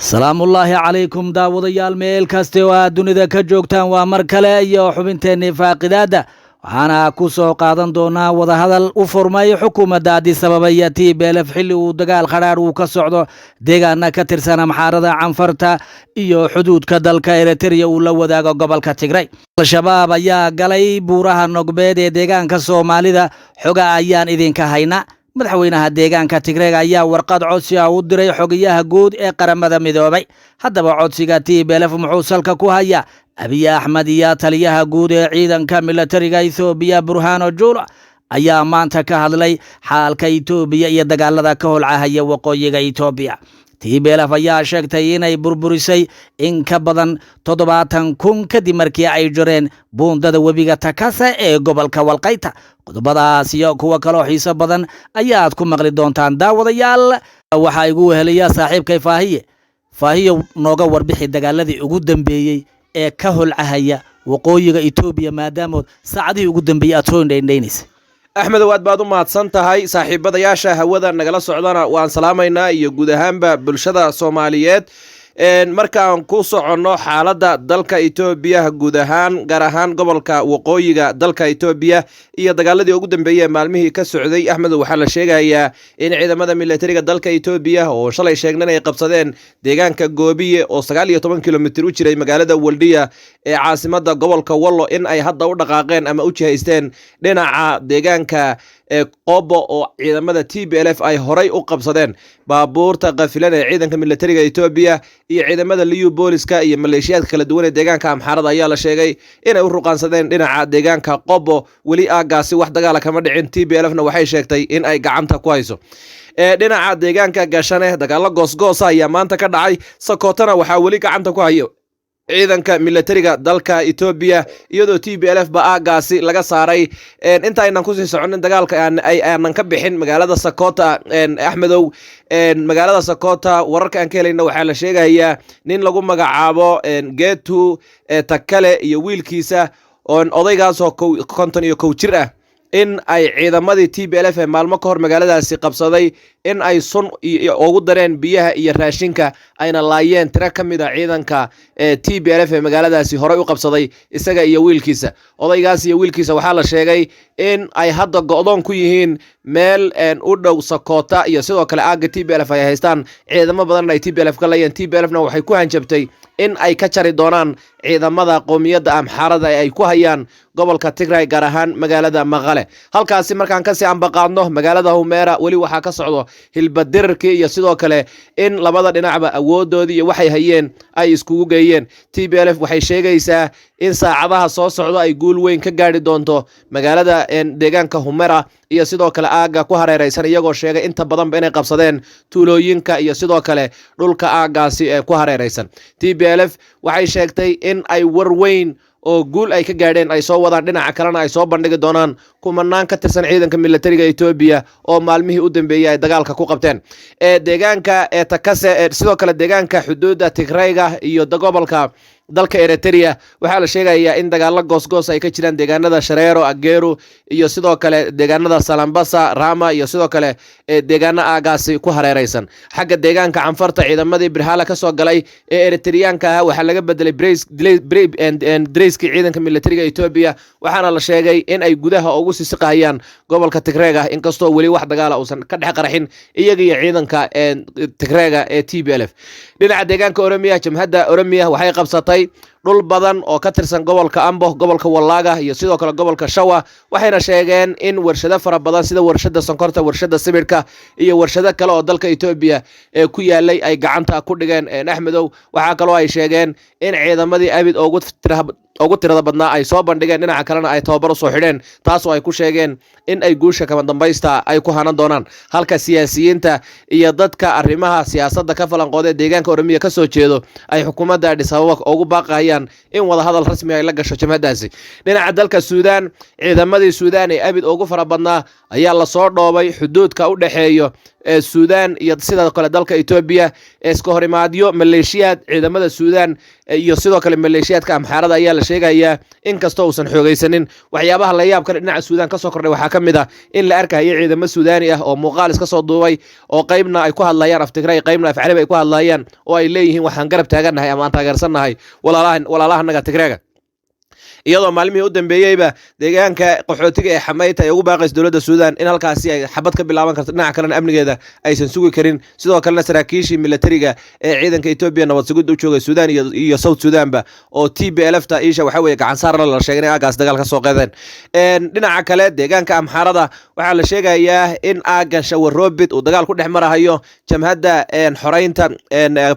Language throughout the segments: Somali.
salaamu ullaahi calaykum daawadayaal meel kaste oo aad dunida ka joogtaan waa mar kale iyo xubinteennii faaqidaadda waxaana ku soo qaadan doonaa wadahadal u furmay xukuumadda Addis Ababa iyo TPLF xilli uu dagaal qadhaadh uu ka socdo deegaana ka tirsan Amxaarada Canfarta iyo xuduudka dalka Eritrea uu la wadaago gobolka Tigray. Al-shabaab ayaa galay buuraha Nogbeed ee deegaanka Soomaalida xoga ayaan idinka haynaa. madaxweynaha deegaanka Tigray ayaa warqad codsi ah u diray xogayaha guud ee qaramada midoobay. Haddaba codsiga TPLF muxuu salka ku hayaa? Abiy Ahmed iyo taliyaha guud ee ciidanka militariga Ethiopia Burhano Jula ayaa maanta ka hadlay xaalka Ethiopia iyo dagaalada ka holcahaya waqooyiga Ethiopia. TPLF ayaa sheegtay inay burburisay in ka badan 70,000 kadib markii ay jireen buundada webiga Takase ee gobolka Walqayta. qodobadaas iyo kuwa kale oo xiiso badan ayaad ku maqli doontaan daawadayaal. waxa igu wehelaya saaxiibkay Faahiyo nooga warbixi dagaaladii ugu dambeeyay ee ka holcahaya waqooyiga Ethiopia maadaama saacadii ugu dambeeyay aad soo indhaynaysa. axmed waad baad u mahadsan tahay saaxiibadayaasha hawada nagala socdana waan salaamaynaa iyo guud ahaanba bulshada Soomaaliyeed markaan ku soconno xaaladda dalka Ethiopia guud ahaan gaar ahaan gobolka waqooyiga dalka Ethiopia iyo dagaaladii ugu dambeeyay maalmihii ka socday axmed waxa la sheegayaa in ciidamada militariga dalka Ethiopia oo shalay sheegnay ay qabsadeen deegaanka Goobiye oo 19 kilomitir u jiray magaalada Waldiya ee caasimadda gobolka Wallo in ay hadda u dhaqaaqeen ama u jihaysteen dhinaca deegaanka qobo oo ciidamada TPLF ay horay u qabsadeen baabuurta qafilan ee ciidanka militariga Ethiopia iyo ciidamada liyu booliska iyo maleeshiyada kala duwan ee deegaanka Amxaarada ayaa la sheegay inay u ruqaansadeen dhinaca deegaanka qobo wali aagaasi wax dagaal kama dhicin. TPLFna waxay sheegtay in ay gacanta ku hayso dhinaca deegaanka Gashane dagaalo goosgoos ah ayaa maanta ka dhacay. Sokootana waxaa wali gacanta ku hayo ciidanka militariga dalka Ethiopia iyadoo TPLF ba aagaasi laga saaray. inta aynan ku sii soconin dagaalka aanan ka bixin magaalada Sakota Axmedow magaalada Sakota wararka aan ka helayna waxaa la sheegayaa nin lagu magacaabo Getu Takale iyo wiilkiisa oo odaygaas oo 51 jir ah in ay ciidamadii TPLF maalmo ka hor magaaladaasi qabsaday in ay sun ugu dareen biyaha iyo raashinka ayna laayeen tira kamid ah ciidanka TPLF magaaladaasi horay u qabsaday isaga iyo wiilkiisa. odaygaas iyo wiilkiisa waxaa la sheegay in ay hadda go'doon ku yihiin meel u dhow Sakota iyo sidoo kale aaga TPLF ay haystaan ciidamo badan ay TPLF ka laayeen. TPLFna waxay ku hanjabtay in ay ka jari doonaan ciidamada qoomiyadda Amxaarada ay ku hayaan gobolka Tigray gaar ahaan magaalada Maqale. halkaasi markaan ka sii ambaqaadno magaalada Humera wali waxa ka socdo hilbadirkii iyo sidoo kale in labada dhinacba awoodoodii iyo waxay hayeen ay iskugu geeyeen. TPLF waxay sheegaysaa in saacadaha soo socdo ay guul weyn ka gaari doonto magaalada deegaanka Humera iyo sidoo kale aaga ku hareeraysan iyagoo sheegay inta badan inay qabsadeen tuulooyinka iyo sidoo kale dhulka aagaasi ee ku hareeraysan. TPLF waxay sheegtay in ay war weyn oo guul ay ka gaadheen ay soo wadaan dhinaca kalena ay soo bandhigi doonaan kumanaan ka tirsan ciidanka militariga Ethiopia oo maalmihii u dambeeyay ay dagaalka ku qabteen deegaanka Takase sidoo kale deegaanka xuduudda Tigrayga iyo gobolka dalka Eritrea waxaa la sheegayaa in dagaalo goosgoos ay ka jiraan deegaanada Shareero Ageero iyo sidoo kale deegaanada Salambasa Rama iyo sidoo kale deegaana aagaasi ku hareeraysan. xagga deegaanka Canfarta ciidamadii Birhala ka soo galay ee Eritreanka waxa laga bedelay Dreiski ciidanka militariga Ethiopia waxaana la sheegay in ay gudaha ugu siqayaan gobolka Tigrayga inkastoo wali wax dagaal uusan ka dhex qarxin iyaga iyo ciidanka Tigrayga ee TPLF. dhinaca deegaanka Oromia jamhadda Oromia waxay qabsatay dhul badan oo ka tirsan gobolka Ambo gobolka Wallaga iyo sidoo kale gobolka Shawa waxayna sheegeen in warshado fara badan sida warshada sonkorta warshada sibirka iyo warshado kale oo dalka Ethiopia ee ku yaalay ay gacanta ku dhigeen. Axmedow waxa kale oo ay sheegeen in ciidamadii abid ugu tirada badnaa ay soo bandhigeen dhinaca kalena ay tababar soo xidheen taas oo ay ku sheegeen in ay guusha kama dambaysta ay ku hanan doonaan. halka siyaasiyiinta iyo dadka arrimaha siyaasadda ka falanqooday deegaanka Oromia ka soo jeedo ay xukuumadda Addis Ababa ugu baaqayaan doonayaan in wada hadal rasmi ay la gasho jamhadaasi. dhinaca dalka Suudaan, ciidamadii Suudaan ee abid ugu fara badnaa ayaa la soo dhoobay xuduudka u dhaxeeyo Suudaan iyo sidoo kale dalka Itoobiya. iska horimaadyo maleeshiyaad ciidamada Suudaan iyo sidoo kale maleeshiyaadka Amxaarada ayaa la sheegayaa in kastoo uusan xoogaysanin. waxyaabaha la yaab kale dhinaca Suudaan ka soo kordhay waxaa ka mid ah in la arkayo ciidamo Suudaani ah oo muuqaal iska soo duubay oo qaybna ay ku hadlayaan af Tigray qaybna af Carabi ay ku hadlayaan oo ay leeyihiin waxaan garab taaganahay ama aan taageersanahay walaalahanaga Tigrayga. iyadoo maalmihii u dambeeyayba deegaanka qaxootiga ee Xamayta ay ugu baaqays dowladda Suudaan in halkaasi ay xabad ka bilaaban karto, dhinaca kalena amnigeeda aysan sugi karin. sidoo kalena saraakiishii militariga ee ciidanka Itoobiya nabad sugid u joogay Suudaan iyo South Suudaanba oo TPLF-ta isha waxa weeye gacan saar la sheegay in aagaas dagaal ka soo qaadeen. dhinaca kale deegaanka Amxaarada waxaa la sheegayaa in aagan Shawarobid uu dagaal ku dhex marahayo jamhadda xoreynta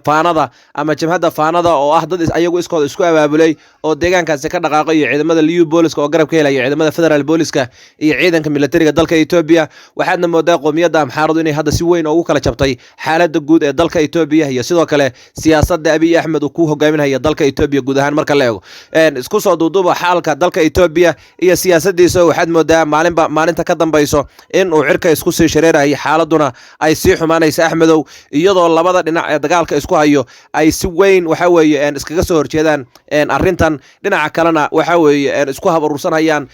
faanada ama jamhadda faanada oo ah dad ayagu iskooda isku abaabulay oo deegaankaasi ka dhaqaaqay ciidamada liyu booliska oo garab ka helaya ciidamada federal booliska iyo ciidanka militariga dalka Itoobiya. waxaadna moodaa qoomiyadda Amxaaradu inay hadda si weyn ugu kala jabtay xaaladda guud ee dalka Itoobiya iyo sidoo kale siyaasadda Abiy Ahmed uu ku hogaaminayo dalka Itoobiya guud ahaan marka la eego. isku soo duuduuba xaalka dalka Itoobiya iyo siyaasaddiisa waxaad moodaa maalinta ka dambayso in uu cirka isku sii shareerayo, xaaladuna ay sii xumaanayso Axmedow, iyadoo labada dhinac ee dagaalka isku hayo ay si weyn waxa weeye iskaga soo horjeedaan arrintan. dhinaca kalena waxa weeye isku habarursanayaan.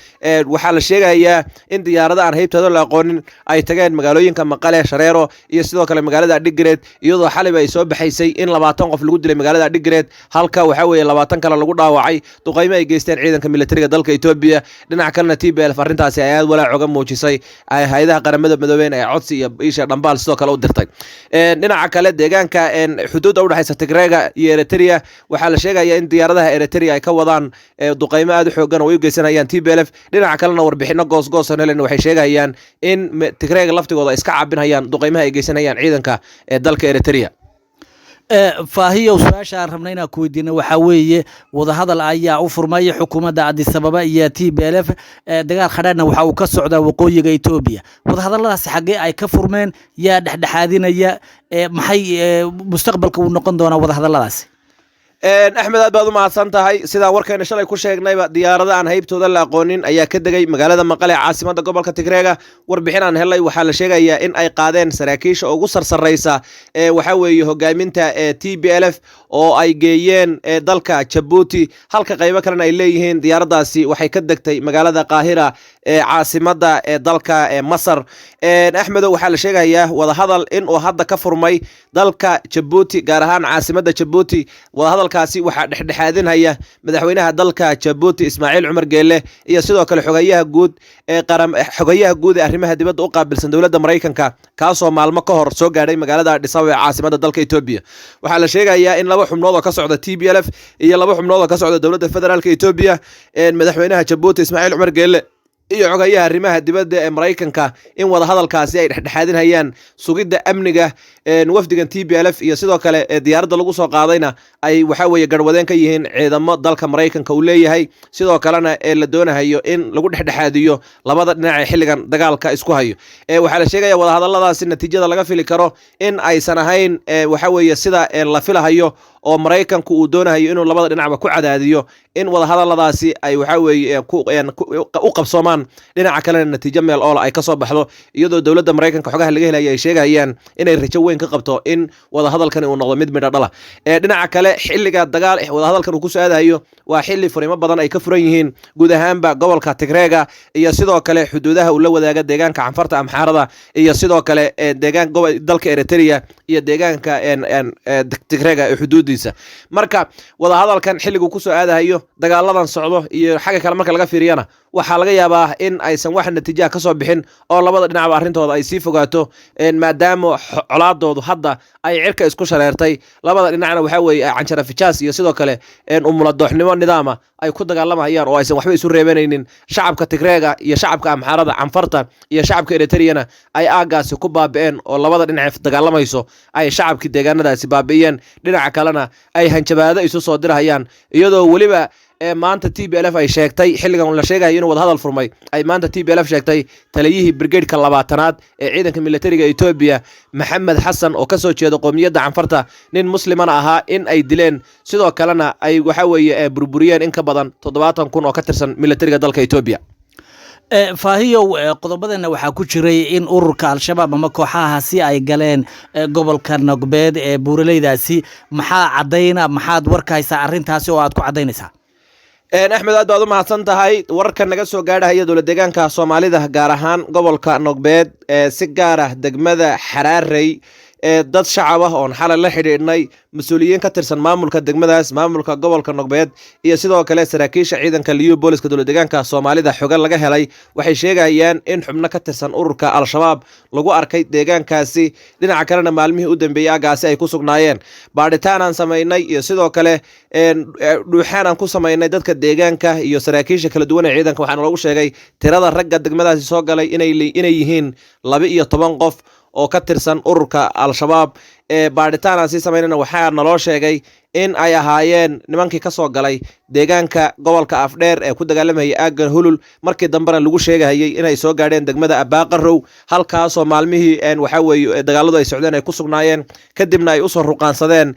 waxaa la sheegayaa in diyaarada aan haybtooda la aqoonin ay tageen magaalooyinka Maqale, Shareero iyo sidoo kale magaalada Adigreed, iyadoo xalib ay soo baxaysay in 20 qof lagu dilay magaalada Adigreed halka waxa weeye 20 kale lagu dhaawacay duqeymo ay geysteen ciidanka militariga dalka Itoobiya. dhinaca kalena TPLF arrintaasi ay aad walaac uga muujisay hay'adaha qaramada midoobay ee codsi iyo isha dhambaal sidoo kale u dirtay. dhinaca kale deegaanka xuduudda u dhaxaysa Tigrayga iyo Eritrea waxaa la sheegayaa in diyaaradaha Eritrea ay ka wadaan duqeymo aad u xoogan oo ay u geysanayaan TPLF. dhinaca kalena warbixino goos Helen waxay sheegayaan in Tigrayga laftigooda iska caabinayaan duqeymaha ay geysanayaan ciidanka ee dalka Eritrea. faahiyow su-aasha aan rabnay inaan ku weydiino waxaa weeye wadahadal ayaa u furmaya xukuumadda Addis Ababa iyo TPLF. dagaal khadhaadhna waxa uu ka socdaa waqooyiga Itoobiya. wadahadalladaasi xaggee ay ka furmeen, yaa dhexdhexaadinaya, maxay mustaqbalka uu noqon doonaa wadahadalladaasi? Axmed aad baad u mahadsan tahay. sidaan warkeena shalay ku sheegnayba diyaarada aan haybtooda la aqoonin ayaa ka degay magaalada Maqale ee caasimadda gobolka Tigreega. warbixin aan helay waxaa la sheegayaa in ay qaadeen saraakiisha ugu sarsareysa waxa weeye hogaaminta TPLF oo ay geeyeen dalka Djibouti, halka qaybo kalena ay leeyihiin diyaaradaasi waxay ka degtay magaalada Qaahira ee caasimadda dalka Masar. Axmedow waxaa la sheegayaa wadahadal in uu hadda ka furmay dalka Djibouti, gaar ahaan caasimadda Djibouti. wadahadalkaasi waxaa dhexdhexaadinaya madaxweynaha dalka Djibouti Ismaaciil Cumar Geelle iyo sidoo kale xogayaha guud ee arrimaha dibadda u qaabilsan dowladda Mareykanka, kaasoo maalmo ka hor soo gaadhay magaalada Addis Ababa ee caasimadda dalka Itoobiya. waxaa la sheegayaa in 2 xubnood oo ka socda TPLF iyo 2 xubnood oo ka socda dowladda federaalka Itoobiya, madaxweynaha Djibouti Ismaaciil Cumar Geelle iyo xogayaha arrimaha dibadda ee Mareykanka in wadahadalkaasi ay dhexdhexaadinayaan sugidda amniga wafdigan TPLF iyo sidoo kale diyaaradda lagu soo qaadayna ay waxa weeye garwadeen ka yihiin ciidamo dalka Mareykanka uu leeyahay. sidoo kalena la doonayo in lagu dhexdhexaadiyo labada dhinac ee xilligan dagaalka isku hayo. waxaa la sheegayaa wadahadalladaasi natiijada laga fili karo in aysan ahayn waxa weeye sida la filahayo oo Mareykanku uu doonayo inuu labada dhinacba ku cadaadiyo in wadahadalladaasi ay waxa weeye u qabsoomaan. dhinaca kalena natiijo meel oo ay ka soo baxdo, iyadoo dowladda Mareykanka xogaha laga helay ay sheegayaan inay rajo weyn ka qabto in wadahadalkani uu noqdo mid midho dhala. dhinaca kale xilliga dagaal wadahadalkan uu ku soo aadayo waa xilli furiimo badan ay ka furan yihiin guud ahaanba gobolka Tigreega iyo sidoo kale xuduudaha uu la wadaaga deegaanka Canfarta Amxaarada iyo sidoo kale dalka Eritrea iyo deegaanka Tigreega ee xuduudiisa. marka wadahadalkan xilligu ku soo aadayo dagaaladan socdo iyo xagga kale marka laga fiiriyana waxaa laga yaabaa in aysan wax natiijo ka soo bixin oo labada dhinacba arrintooda ay sii fogaato, maadaama colaadoodu hadda ay cirka isku shareertay. labada dhinacna waxa weeye canjara fijaas iyo sidoo kale umuladooxnimo nidaama ay ku dagaalamayaan oo aysan waxba isu reebanaynin. shacabka Tigreega iyo shacabka Amxaarada, Canfarta iyo shacabka Eritreana ay aagaasi ku baaba'een oo labada dhinac dagaalamayso ay shacabkii deegaanadaasi baabi'iyeen. dhinaca kalena ay hanjabaado isu soo dirayaan, iyadoo weliba ee maanta TPLF ay sheegtay xilligan la sheegayo inuu wada hadal furmay ay maanta TPLF sheegtay taliyihii brigade-ka 2aad ee ciidanka militariga Ethiopia Maxamed Xasan oo ka soo jeeda qoomiyadda Canfarta nin muslimana ahaa in ay dileen sidoo kalena ay waxa weeye burburiyeen in ka badan 70,000 oo ka tirsan militariga dalka Ethiopia faahiyow qodobadana waxaa ku jiray in ururka al-shabaab ama kooxahaasi ay galeen gobolka Nogbeed ee buuraleydaasi maxaa cadayna maxaad warkaysaa arrintaasi oo aad ku cadaynaysaa Axmed aad baad u mahadsan tahay wararka naga soo gaadhaya dowlad deegaanka Soomaalida gaar ahaan gobolka Nogbeed si gaar ah degmada Xaraarey dad shacab ah oo xalay la xidhiidhnay mas'uuliyiin ka tirsan maamulka degmadaas maamulka gobolka Nogbeed iyo sidoo kale saraakiisha ciidanka liyu booliska dowlad deegaanka Soomaalida xogan laga helay waxay sheegayaan in xubno ka tirsan ururka al-shabaab lagu arkay deegaankaasi dhinaca kalena maalmihii u dambeeyay agaasi ay ku sugnaayeen baadhitaan aan sameynay iyo sidoo kale dhuuxaan aan ku sameynay dadka deegaanka iyo saraakiisha kala duwan ee ciidanka waxaana lagu sheegay tirada ragga degmadaasi soo galay inay yihiin 12 qof oo ka tirsan ururka al-shabaab baadhitaan aan sii sameynayna waxaa naloo sheegay in ay ahaayeen nimankii ka soo galay deegaanka gobolka Afdheer ee ku dagaalamayay aagan Hulul markii dambana lagu sheegayay inay soo gaadheen degmada Abaaqarow halkaas oo maalmihii waxa weeye dagaaladu ay socdeen ay ku sugnaayeen kadibna ay u soo ruqaansadeen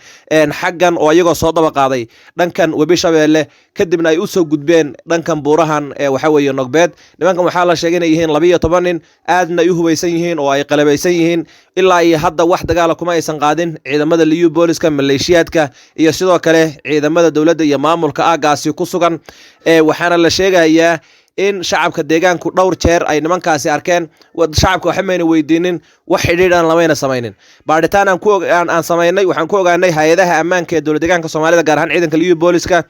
xaggan oo iyagoo soo daba qaaday dhankan Webi Shabeelle kadibna ay u soo gudbeen dhankan buurahan waxa weeye Nogbeed nimankan waxaa la sheegay inay yihiin 12 nin aadna ay u hubaysan yihiin oo ay qalabaysan yihiin ilaa iyo hadda wax dagaal kuma aysan qaadin ciidamada liyu booliska maleeshiyaadka iyo sidoo kale ciidamada dawladda iyo maamulka aagaasi ku sugan waxaana la sheegayaa in shacabka deegaanku dhowr jeer ay nimankaasi arkeen shacabka waxa mayna weydiinin wax xidhiidh aan lamayna samaynin baadhitaan aan samaynay waxaan ku ogaanay hay'adaha ammaanka ee dowlad deegaanka Soomaalida gaar ahaan ciidanka liyu booliska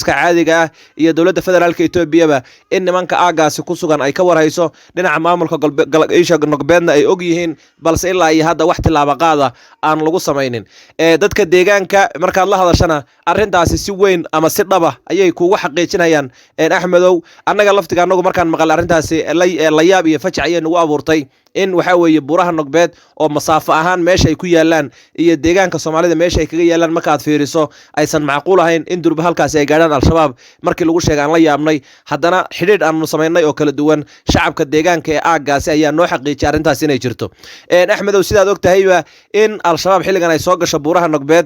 caadiga ah iyo dowladda federaalka Ethiopia in nimanka aagaasi ku sugan ay ka warhayso dhinaca maamulka Nogbeedna ay og yihiin balse ilaa iyo hadda wax tilaabo qaada aan lagu samaynin dadka deegaanka markaad la hadashana arrintaasi si weyn ama si dhaba ayay kugu xaqiijinayaan Axmedow annaga anagu markaan maqal arrintaasi la yaab iyo fajac ayay nagu abuurtay in waxa weeye buuraha Nogbeed oo masaafo ahaan meesha ay ku yaalaan iyo deegaanka Soomaalida meesha ay kaga yaalaan markaad fiiriso aysan macquul ahayn in durba halkaas ay gaadhaan al-shabaab markii lagu sheegay aan la yaabnay haddana xidhiidh aan sameynay oo kala duwan shacabka deegaanka ee aagaasi ayaa noo xaqiijiyay arrintaas inay jirto Axmedow sidaad ogtahayba in al-shabaab xilligan ay soo gasho buuraha Nogbeed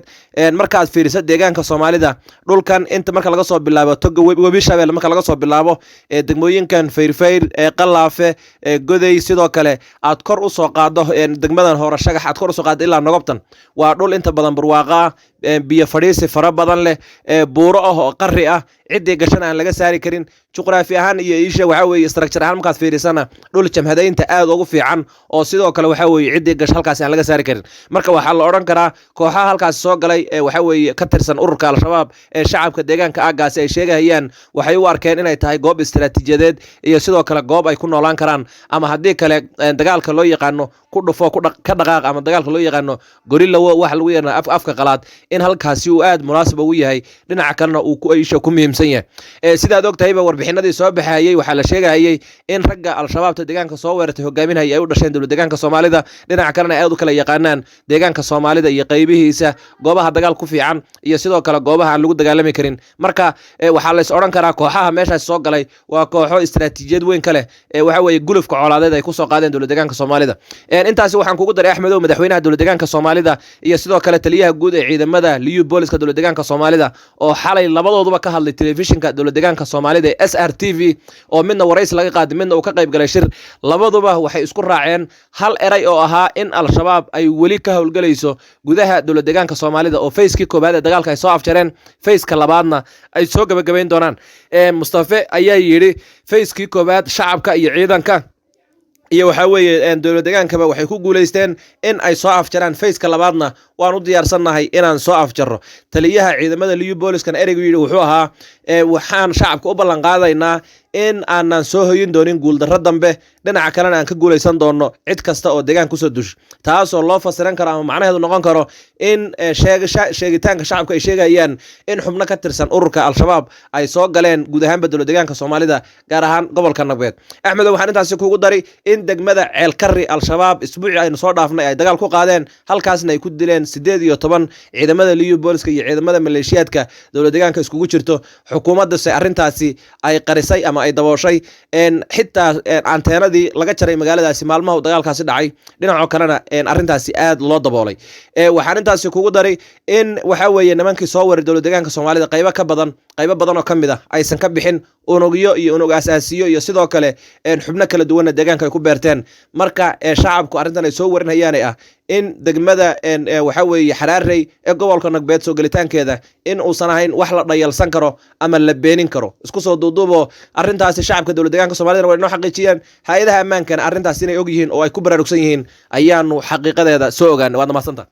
markaad fiiriso deegaanka Soomaalida dhulkan inta marka laga soo bilaabo toga Webi Shabeelle marka laga soo bilaabo degmooyinkan Feyrfeyr Qalaafe Goday sidoo kale aad kor u soo qaado degmadan hore shagax aad kor u soo qaado ilaa Nogobtan waa dhul inta badan barwaaqa biyo fadhiisi fara badan leh buuro ah oo qarri ah cidii gashan aan laga saari karin juqraafi ahaan iyo isha waxa weeye structure ahaan markaad fiirisana dhul jamhadaynta aad ugu fiican oo sidoo kale waxa weeye cidii gash halkaas aan laga saari karin marka waxa la oran karaa kooxaha halkaas soo galay waxa weeye ka tirsan ururka al-shabaab ee shacabka deegaanka aagaasi ay sheegayaan waxay u arkeen inay tahay goob istiraatiijiyadeed iyo sidoo kale goob ay ku noolaan karaan ama haddii kale dagaalka loo yaqaano ku dhufo ka dhaqaaq ama dagaalka loo yaqaano gorilla wax lagu yiraahdo afka qalaad in halkaasi uu aad munaasib ugu yahay dhinaca kalena uu ku aysho ku muhiimsan yahay sidaad ogtahayba warbixinadii soo baxayay waxaa la sheegayay in ragga al-shabaabta deegaanka soo weerartay hogaaminaya ay u dhasheen dowlad deegaanka Soomaalida dhinaca kalena aad u kala yaqaanaan deegaanka Soomaalida iyo qaybihiisa goobaha dagaal ku fiican iyo sidoo kale goobaha aan lagu dagaalami karin marka waxaa la is oran karaa kooxaha meeshaas soo galay waa kooxo istiraatiijiyad weyn kale waxa weeye gulufka colaadeed ay ku soo qaadeen dowlad deegaanka Soomaalida intaasi waxaan kugu daray Axmedow madaxweynaha dowlad deegaanka Soomaalida iyo sidoo kale taliyaha guud ee ciidamada liyu booliska dowlad deegaanka Soomaalida oo xalay labadooduba ka hadlay telefishinka dowlad deegaanka Soomaalida ee SRTV oo midna warays laga qaaday midna uu ka qayb galay shir labaduba waxay isku raaceen hal eray oo ahaa in al-shabaab ay weli ka howlgalayso gudaha dowlad deegaanka Soomaalida oo fayskii koobaad ee dagaalka ay soo afjareen fayska labaadna ay soo gabagabeyn doonaan Mustafa ayaa yiri fayskii koobaad shacabka iyo ciidanka iyo waxa weeye dowlad deegaankaba waxay ku guuleysteen in ay soo afjaraan fayska labaadna waan u diyaarsanahay inaan soo afjarro taliyaha ciidamada liyu booliskana ereygu yiri wuxuu ahaa waxaan shacabka u ballan qaadaynaa in aanan soo hoyin doonin guuldarro dambe dhinaca kalena aan ka guulaysan doono cid kasta oo deegaan kusoo dush taasoo loo fasiran karo ama macnaheedu noqon karo in sheegitaanka shacabka ay sheegayaan in xubno ka tirsan ururka al-shabaab ay soo galeen guud ahaanba dowlad deegaanka Soomaalida gaar ahaan gobolka Nagbeed. Axmed waxaan intaasi kugu dari in degmada Ceelkarri al-shabaab isbuuci aynu soo dhaafnay ay dagaal ku qaadeen halkaasna ay ku dileen 18 ciidamada liyu booliska iyo ciidamada maleeshiyaadka dowlad deegaanka iskugu jirto xukuumadda si arintaasi ay qarisay ama ay dabooshay xitaa anteenadii laga jaray magaaladaasi maalmaha dagaalkaasi dhacay dhinaca kalena arintaasi aad loo daboolay waxaan intaasi kugu daray in waxa weeye nimankii soo waray dowlad deegaanka Soomaalida qaybo badan oo kamid ah aysan ka bixin unugyo iyo unug asaasiyo iyo sidoo kale xubno kala duwan deegaanka ay ku beerteen marka shacabku arintan ay soo warinayaan ah in degmada waxa weeye Xaraarey ee gobolka Nagbeed soo galitaankeeda in uusan ahayn wax la dhayalsan karo ama la beenin karo isku soo duuduubo arintaasi shacabka dowlad deegaanka Soomaalida way noo xaqiijiyeen hay'adaha ammaanka arintaasi inay og yihiin oo ay ku baraarugsan yihiin ayaanu xaqiiqadeeda soo ogaanay waad mahadsantahay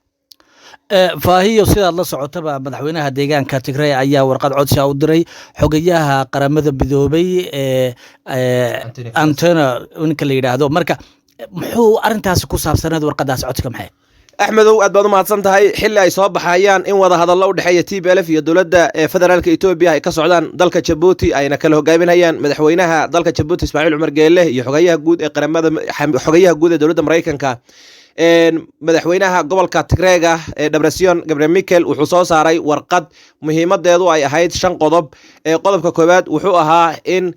faahiyo sidaad la socotaba madaxweynaha deegaanka Tigray ayaa warqad codsi u diray xogayaha qaramada midoobay Antonio ninka la yiraahdo marka muxuu arintaasi ku saabsaneed warqadaas codsiga maxay axmedow aad baad u mahadsan tahay xilli ay soo baxayaan in wada hadallo u dhexeeya TPLF iyo dowladda federaalka Itoobiya ay ka socdaan dalka Djibouti ayna kala hogaaminayaan madaxweynaha dalka Djibouti Ismaaciil Cumar Geelle iyo xogayaha guud ee dowladda Mareykanka madaxweynaha gobolka Tigreega Debretsion Gebremichael wuxuu soo saaray warqad muhiimadeedu ay ahayd 5 qodob qodobka koowaad wuxuu ahaa in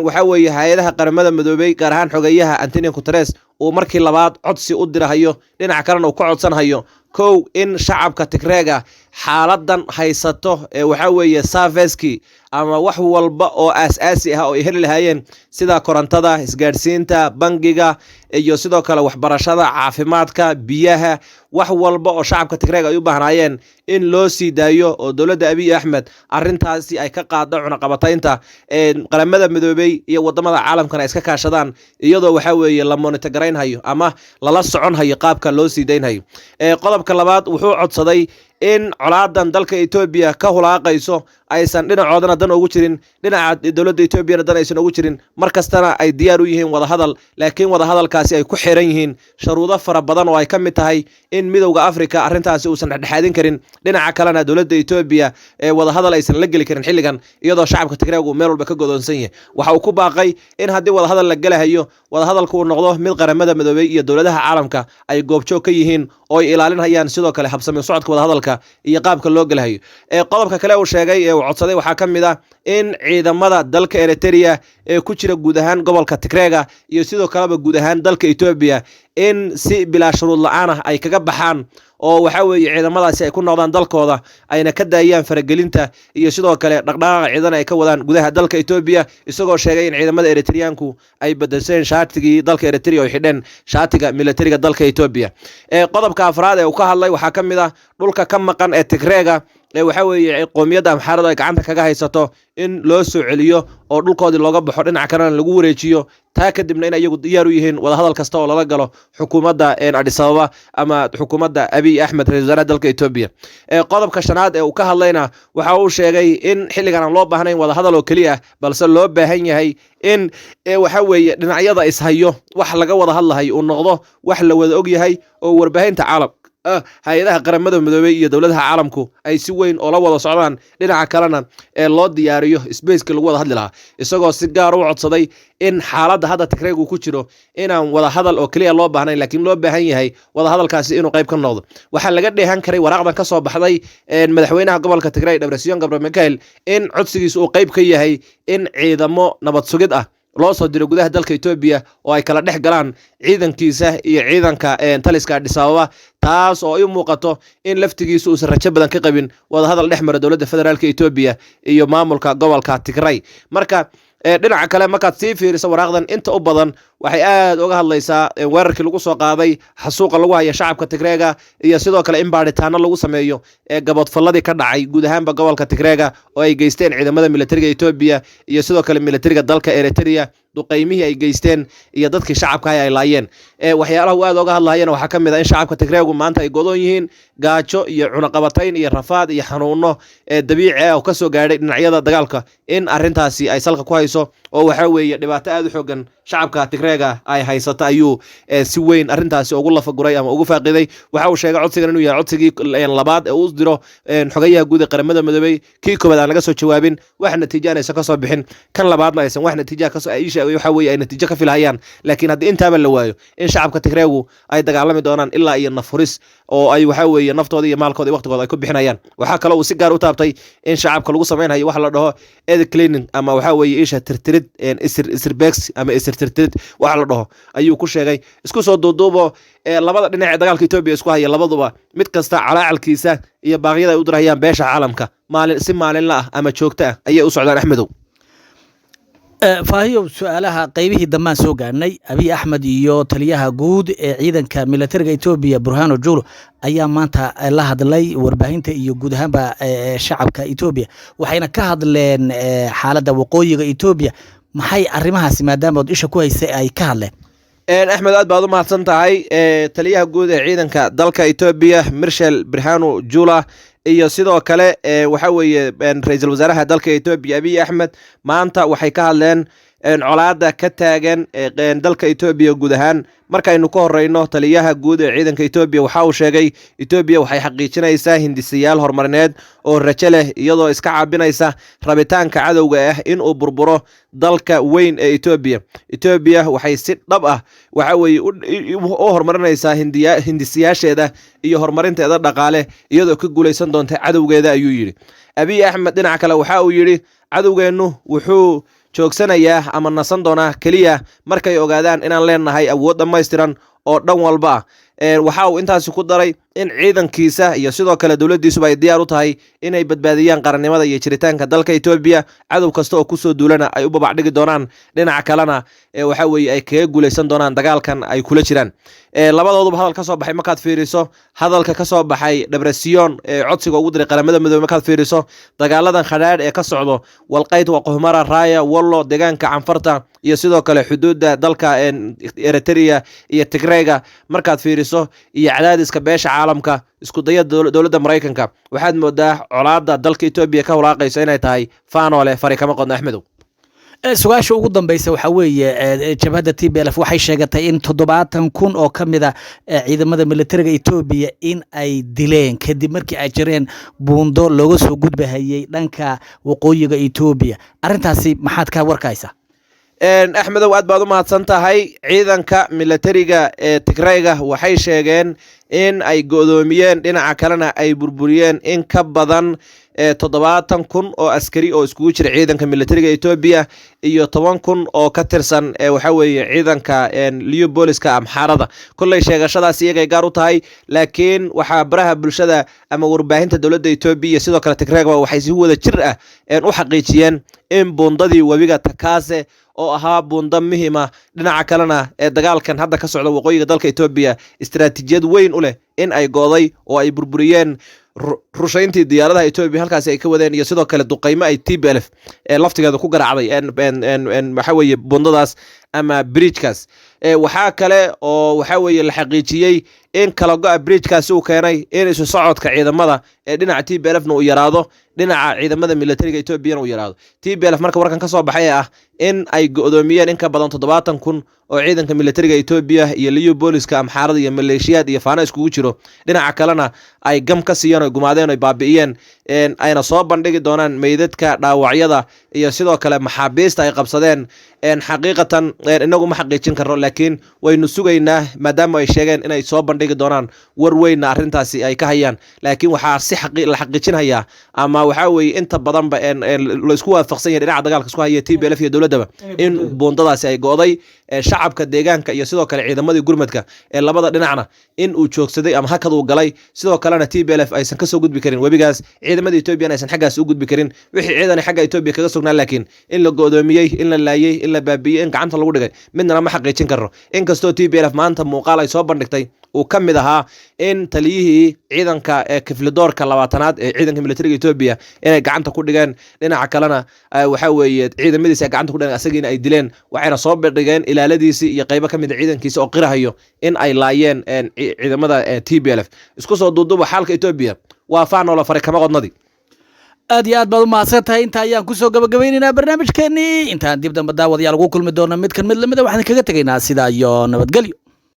waxa weeye hay'adaha qaramada midoobay gaar ahaan xogayaha Antonio Guterres uu markii labaad codsi u dirahayo dhinaca kalena uu ka codsanayo kow in shacabka Tigreega xaaladan haysato waxa weeye serviceski ama wax walba oo asaasi ah oo ay heli lahaayeen sida korontada isgaarsiinta bangiga iyo sidoo kale waxbarashada caafimaadka biyaha wax walba oo shacabka Tigreega ay u baahnaayeen in loo sii daayo oo dowladda Abiy Ahmed arintaasi ay ka qaado cunaqabataynta qaramada midoobay iyo wadamada caalamkana iska kaashadaan iyadoo waxa weeye la monitor garaynhayo ama lala soconhayo qaabka loo sii deynhayo qodobka labaad wuxuu codsaday in colaadan dalka Itoobiya ka hulaaqayso aysan dhinacoodana dan ugu jirin dhinaca dowladda Itoobiya dan aysan ugu jirin markastana ay diyaar u yihiin wada hadal laakiin wada hadalkaasi ay ku xiran yihiin shuruudo fara badan oo ay ka mid tahay in midowga Afrika arintaasi uusan dhexdhexaadin karin dhinaca kalena dowladda Itoobiya wada hadal aysan la gali karin xilligan iyadoo shacabka Tigreegu meel walba ka godoonsan yahay waxa uu ku baaqay in haddii wada hadal la galahayo wada hadalku uu noqdo mid qaramada midoobay iyo dowladaha caalamka ay goobjoog ka yihiin oo ay ilaalinayaan sidoo kale habsami socodka wada hadalka iyo qaabka loo galahayo qodobka kale uu sheegay uu codsaday waxa kamid ah in ciidamada dalka Eritrea ee ku jira guud ahaan gobolka Tigreega iyo sidoo kale guud ahaan dalka Itoobiya in si bila shuruud la'aan ah ay kaga baxaan oo waxa weeye ciidamadaasi ay ku noqdaan dalkooda ayna ka daayaan faragelinta iyo sidoo kale dhaqdhaqaaqa ciidan ay ka wadaan gudaha dalka Itoobiya isagoo sheegay in ciidamada Eritreanku ay bedeleen shaatigii dalka Eritrea oo xidhan shaatiga militariga dalka Itoobiya qodobka afraad ee uu ka hadlay waxa kamid ah dhulka ka maqan ee Tigreega waxa weeye qoomiyadda Amxaarada ay gacanta kaga haysato in loo soo celiyo oo dhulkoodii looga baxo dhinaca kalena lagu wareejiyo taa kadibna in ayagu diyaar u yihiin wada hadal kasta oo lala galo xukuumadda Addis Ababa ama xukuumadda Abiy Ahmed ra'iisul wasaaraha dalka Itoobiya qodobka shanaad ee uu ka hadlayna waxa uu sheegay in xilligan aan loo baahnayn wada hadal oo kaliya balse loo baahan yahay in waxa weeye dhinacyada is hayo wax laga wada hadlahay uu noqdo wax la wada og yahay oo warbaahinta caalamka hay'adaha qaramada midoobay iyo dowladaha caalamku ay si weyn oo la wada socdaan dhinaca kalena loo diyaariyo space-ka lagu wada hadli lahaa isagoo si gaar u codsaday in xaaladda hadda Tigreegu ku jiro inaan wada hadal oo kaliya loo baahnayn laakiin loo baahan yahay wada hadalkaasi inuu qayb ka noqdo waxa laga dheehan karay waraaqdan ka soo baxday madaxweynaha gobolka Tigray Debretsion Gebremichael in codsigiisu uu qayb ka yahay in ciidamo nabad sugid ah loo soo diro gudaha dalka Itoobiya oo ay kala dhex galaan ciidankiisa iyo ciidanka taliska Addis Ababa taas oo ay muuqato in laftigiisu uu rajo badan ka qabin wada hadal dhex mara dowladda federaalka Itoobiya iyo maamulka gobolka Tigray marka dhinaca kale markaad sii fiiriso waraaqdan inta u badan waxay aad uga hadlaysaa weerarkii lagu soo qaaday xasuuqa lagu haya shacabka Tigreega iyo sidoo kale in baaritaano lagu sameeyo gabadfalladii ka dhacay guud ahaanba gobolka Tigreega oo ay geysteen ciidamada militariga Itoobiya iyo sidoo kale militariga dalka Eritrea duqeymihii ay geysteen iyo dadkii shacabka ay laayeen waxyaalaha uu aad uga hadlayeen waxa kamid ah in shacabka Tigreegu maanta ay godoon yihiin gaajo iyo cunaqabatayn iyo rafaad iyo xanuuno dabiici ah oo ka soo gaaray dhinacyada dagaalka in arintaasi ay salka ku hayso oo waxa weeye dhibaato aad u xoogan shacabka Tigreega ay haysato ayuu si weyn arrintaasi ugu lafaguray ama ugu faaqiday waxa uu sheegay codsigan inuu yahay codsigii labaad ee uu diro xogayaha guud ee qaramada midoobay kii koobaad aan laga soo jawaabin wax natiijo aan ka soo bixin kan labaadna aysan wax natiijo ka soo waxa weeye ay natiijo ka filahayaan laakiin haddii intaaba la waayo in shacabka Tigreegu ay dagaalami doonaan ilaa iyo nafuris oo ay waxa weeye naftooda iyo maalkooda iyo waqtigooda ay ku bixinayaan waxa kale uu si gaar u taabtay in shacabka lagu sameeynayo wax la dhaho ed cleaning ama waxa weeye isha tirtirid isirbex ama isirtirtirid waxa la dhaho ayuu ku sheegay isku soo duuduubo labada dhinac ee dagaalka Ethiopia isku haya labaduba mid kasta calaacalkiisa iyo baaqyada ay u dirayaan beesha caalamka maalinle ah ama joogto ah ayay u socdaan Axmedow faahiyo su'aalaha qaybihii dammaan soo gaarnay Abiy Ahmed iyo taliyaha guud ee ciidanka militariga Ethiopia Burhanu Julu ayaa maanta la hadlay warbaahinta iyo guud ahaanba shacabka Ethiopia waxayna ka hadleen xaaladda waqooyiga Ethiopia maxay arrimahaasi maadaama oo isha ku haysay ay ka hadleen Axmed aad baad u mahadsan tahay taliyaha guud ee ciidanka dalka Ethiopia Marshal Burhanu Julu iyo sidoo kale waxa weeye ra'iisul wasaaraha dalka Ethiopia Abiy Ahmed maanta waxay ka hadleen colaada ka taagan dalka Ethiopia guud ahaan markaynu ka horeyno taliyaha guud ee ciidanka Ethiopia waxa uu sheegay Ethiopia waxay xaqiijinaysaa hindisiyaal horumarineed oo rajo leh iyadoo iska caabinaysa rabitaanka cadowga ah in uu burburo dalka weyn ee Ethiopia waxay si dhab ah waxa weeye u horumarinaysaa hindisiyaasheeda iyo horumarinteeda dhaqaale iyadoo ka guuleysan doonta cadowgeeda ayuu yiri Abiy Ahmed dhinaca kale waxa uu yiri cadowgeenu wuxuu joogsanayaa ama nasan doonaa kaliya markay ogaadaan inaan leenahay awood dhammaystiran oo dhan walba waxa uu intaasi ku daray in ciidankiisa iyo sidoo kale dawladdiisuba ay diyaar u tahay inay badbaadiyaan qarannimada iyo jiritaanka dalka Ethiopia cadow kasta oo ku soo duulana ay u babacdhigi doonaan dhinaca kalena waxa weeye ay kaga guuleysan doonaan dagaalkan ay kula jiraan labadooduba hadal ka soo baxay markaad fiiriso hadalka ka soo baxay Debrecen codsiga ugu diray qaramada midoobay markaad fiiriso dagaaladan khadhaadh ee ka socdo Walqayd waa Qohmara Raaya Wallo deegaanka Canfarta iyo sidoo kale xuduudda dalka Eritrea iyo Tigreega markaad fiiriso iyo cadaadiska beesha caalamka isku dayada dawladda Mareykanka waxaad moodaa colaada dalka Ethiopia ka walaaqayso inay tahay faanole fari kama qodna Axmedow su'aasha ugu dambaysa waxa weeye jabhadda TPLF waxay sheegatay in 70,000 oo kamida ciidamada militariga Ethiopia in ay dileen kadib markii ay jireen buundo looga soo gudbahayay dhanka waqooyiga Ethiopia arintaasi maxaad ka warkaysaa Axmedow aad baad u mahadsan tahay ciidanka militariga ee Tigreega waxay sheegeen in ay go'doomiyeen dhinaca kalena ay burburiyeen in ka badan 70,000 oo askari oo iskugu jira ciidanka militariga Ethiopia iyo 10,000 oo ka tirsan waxa weeye ciidanka Liu Poliska Amxaarada kullay sheegashadaas iyagay gaar u tahay laakiin waxa baraha bulshada ama warbaahinta dawladda Ethiopia sidoo kale Tigreega waxay si wada jir ah u xaqiijiyeen in buundadii wabiga Takase oo ahaa buunda muhiima dhinaca kalena ee dagaalkan hadda ka socda waqooyiga dalka Ethiopia istiraatiijiyad weyn u leh in ay gooday oo ay burburiyeen rushayntii diyaaradaha Ethiopia halkaas ay ka wadeen iyo sidoo kale duqeymo ay TPLF laftigeeda ku garaacday waxa weeye buundadaas ama bridge-kaas waxa kale oo waxa weeye la xaqiijiyay in kala go'a bridge-kaasi uu keenay in isu socodka ciidamada ee dhinaca TPLF-na uu yaraado dhinaca ciidamada militariga Ethiopia uu yaraado TPLF marka warkan ka soo baxay in ay go'doomiyeen in ka badan 70,000 oo ciidanka militariga Ethiopia iyo Liu Poliska Amxaarada iyo maleeshiyad iyo faana iskugu jiro dhinaca kalena ay gam ka siiyeen oo gumaadeen oo baabi'iyeen ayna soo bandhigi doonaan meydadka dhaawacyada iyo sidoo kale maxaabiista ay qabsadeen xaqiiqatan inagu ma xaqiijin karno laakiin waynu sugaynaa maadaama ay sheegeen inay soo bandhigi doonaan war weyn arrintaasi ay ka hayaan laakiin waxa si la xaqiijinaya ama waxa weeye inta badan ba la isku waafaqsan yahay dhinaca dagaalka isku haya TPLF iyo dawladda in buundadaasi ay gooday shacabka deegaanka iyo sidoo kale ciidamadii gurmadka labada dhinacna in uu joogsaday ama hakad uu galay sidoo kalena TPLF aysan ka soo gudbi karin wabigaas ciidamada Ethiopia aysan xaggaas u gudbi karin wixii ciidan xagga Ethiopia kaga sugnaan laakiin in la go'doomiyay in la laayay in la baabiyay in gacanta lagu dhigay midna ma xaqiijin karno inkastoo TPLF maanta muuqaal ay soo bandhigtay uu ka mid ahaa in taliyihii ciidanka kiflidoorka 20aad ee ciidanka militariga Ethiopia inay gacanta ku dhigeen dhinaca kalena waxa weeye ciidamadiisa ay gacanta ku dhigeen asagiina ay dileen waxayna soo bandhigeen ilaaladiisi iyo qaybo ka mid ah ciidankiisa oo qirahayo in ay laayeen ciidamada TPLF isku soo duuduba xaalka Ethiopia waa faanoola faray kama qodnadi aad iyo aad baad u mahadsantahay inta ayaan kusoo gabagabaynaynaa barnaamijkeenii intaan dib dambe daawadayaal ugu kulmi doona mid kan mid lamida waxaan kaga tegaynaa sidaa iyo nabadgelyo.